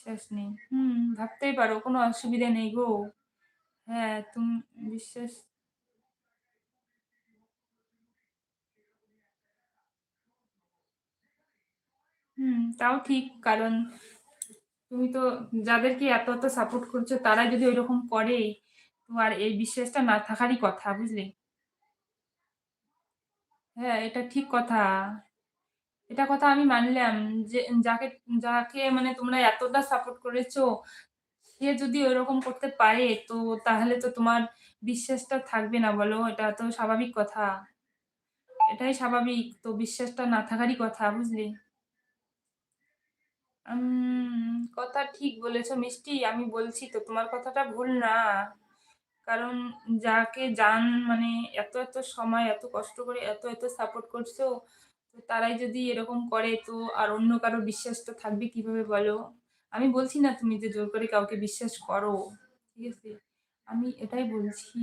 বিশ্বাস নেই। ভাবতেই পারো কোনো অসুবিধা নেই গো। হ্যাঁ, বিশ্বাস তাও ঠিক। কারণ তুমি তো যাদেরকে এত সাপোর্ট করছো তারা যদি ঐরকম করে, তো আর এই বিশ্বাসটা না থাকারই কথা, বুঝলে? হ্যাঁ, এটা ঠিক কথা। এটা কথা আমি মানলাম যে যাকে যাকে মানে তোমরা এতটা সাপোর্ট করেছো, সে যদি ওইরকম করতে পারে তো তাহলে তো তোমার বিশ্বাসটা থাকবে না বলো? এটা তো স্বাভাবিক কথা। এটাই স্বাভাবিক। তো বিশ্বাসটা না থাকারই কথা, বুঝলে? কথা ঠিক বলেছো মিষ্টি। আমি বলছি তো তোমার কথাটা ভুল না। কারণ যাকে মানে এত সময় এত কষ্ট করে এত সাপোর্ট করছো, তো তারাই যদি এরকম করে তো আর অন্য কারো বিশ্বাসটা থাকবে কিভাবে বলো? আমি বলছি না তুমি যে জোর করে কাউকে বিশ্বাস করো। ঠিক আছে? আমি এটাই বলছি।